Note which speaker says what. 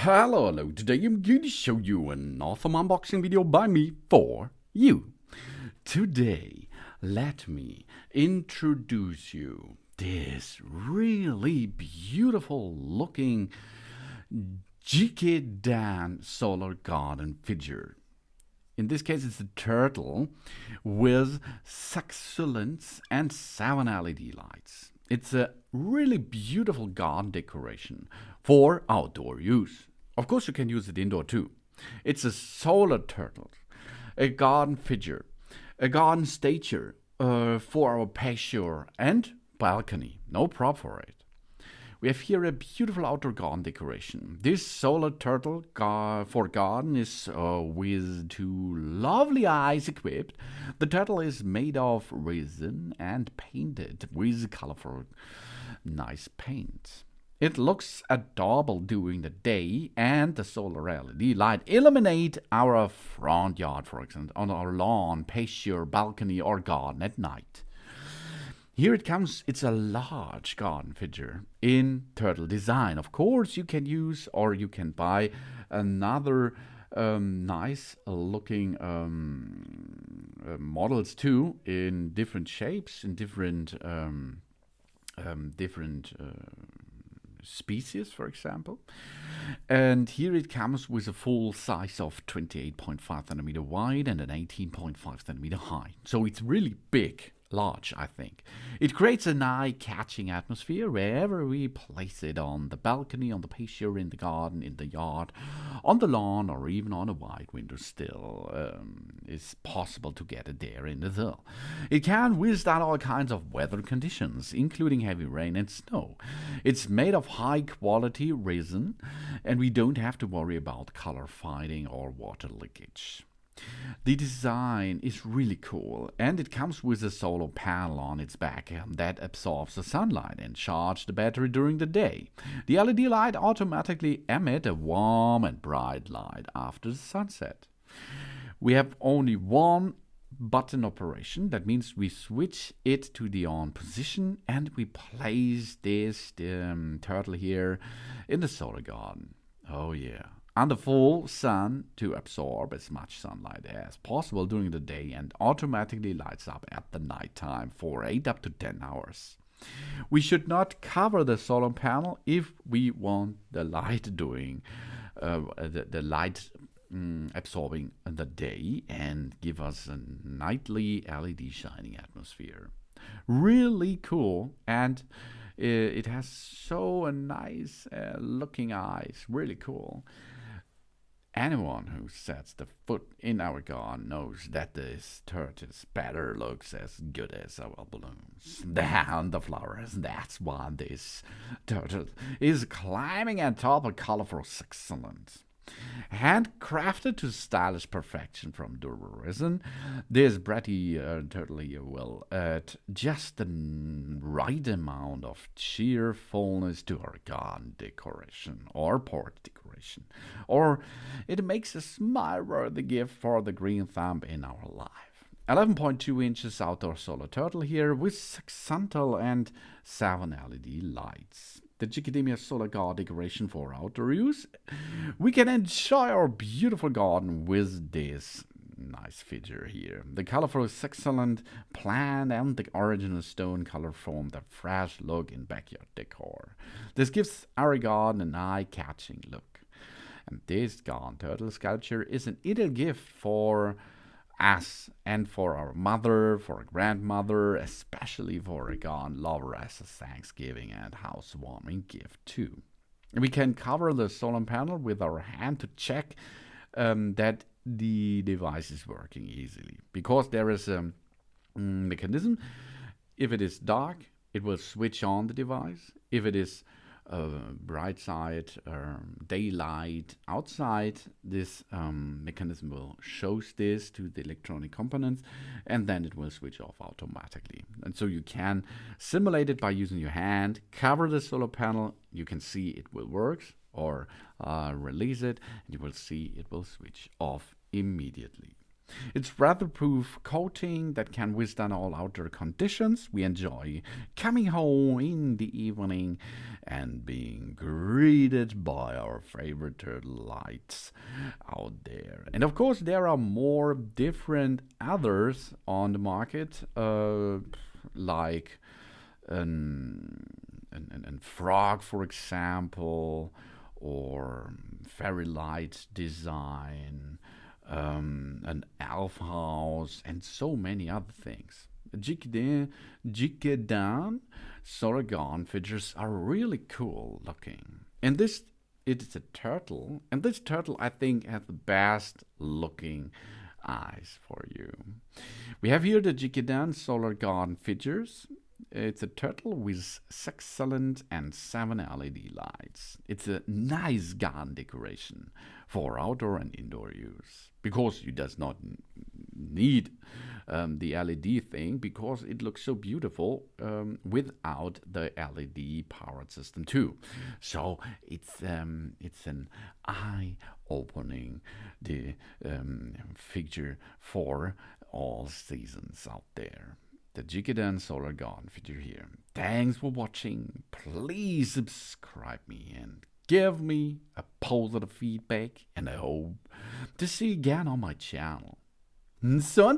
Speaker 1: Hello, today I'm going to show you an awesome unboxing video by me for you. Today, let me introduce you this really beautiful looking YIKEDAN solar garden figure. In this case, it's a turtle with succulents and 7 LED lights. It's a really beautiful garden decoration for outdoor use. Of course, you can use it indoor too. It's a solar turtle, a garden figure, a garden stature for our patio and balcony. No prop for it. We have here a beautiful outdoor garden decoration. This solar turtle for garden is with 2 lovely eyes equipped. The turtle is made of resin and painted with colorful, nice paint. It looks adorable during the day, and the solar LED light illuminate our front yard, for example, on our lawn, patio, balcony, or garden at night. Here it comes. It's a large garden figure in turtle design. Of course, you can use or you can buy another nice looking models too, in different shapes, in different species, for example. And here it comes with a full size of 28.5 centimeter wide and an 18.5 centimeter high. So it's really big. Large, I think. It creates an eye-catching atmosphere wherever we place it, on the balcony, on the patio, in the garden, in the yard, on the lawn, or even on a wide windowsill. It's possible to get it there in the sill. It can withstand all kinds of weather conditions, including heavy rain and snow. It's made of high-quality resin, and we don't have to worry about color fading or water leakage. The design is really cool, and it comes with a solar panel on its back that absorbs the sunlight and charges the battery during the day. The LED light automatically emits a warm and bright light after the sunset. We have only one button operation. That means we switch it to the on position and we place this turtle here in the solar garden. Oh yeah. Under full sun to absorb as much sunlight as possible during the day, and automatically lights up at the night time for 8 up to 10 hours. We should not cover the solar panel if we want the light doing the light absorbing in the day and give us a nightly LED shining atmosphere. Really cool, and it has so nice looking eyes. Really cool. Anyone who sets the foot in our garden knows that this tortoise better looks as good as our balloons and the flowers. That's why this turtle is climbing on top of colorful succulents. Handcrafted to stylish perfection from durable resin, this bratty turtle here will add just the right amount of cheerfulness to our garden decoration or porch decoration, or it makes a smile-worthy gift for the green thumb in our life. 11.2 inches outdoor solar turtle here with succulent and 7 LED lights. The YIKEDAN solar garden decoration for outdoor use. We can enjoy our beautiful garden with this nice figure here. The colorful succulent plant and the original stone color form the fresh look in backyard decor. This gives our garden an eye-catching look. And this garden turtle sculpture is an ideal gift for us and for our mother, for a grandmother, especially for a garden lover as a Thanksgiving and housewarming gift too. We can cover the solar panel with our hand to check that the device is working easily, because there is a mechanism. If it is dark, it will switch on the device. If it is bright side, daylight outside, this mechanism will show this to the electronic components, and then it will switch off automatically. And so you can simulate it by using your hand, cover the solar panel, you can see it will work, or release it, and you will see it will switch off immediately. It's weatherproof coating that can withstand all outdoor conditions. We enjoy coming home in the evening and being greeted by our favorite turtle lights out there. And of course, there are more different others on the market, like an frog, for example, or fairy light design, an elf house, and so many other things. YIKEDAN Sorogon figures are really cool looking. And this, it is a turtle, and this turtle I think has the best looking eyes for you. We have here the YIKEDAN Solar Garden figures. It's a turtle with succulent and 7 LED lights. It's a nice garden decoration for outdoor and indoor use, because you does not need the LED thing, because it looks so beautiful without the LED powered system too. So it's an eye-opening figure for all seasons out there. The YIKEDAN Solar Garden figure here. Thanks for watching. Please subscribe me and give me a positive feedback, and I hope to see you again on my channel. Son.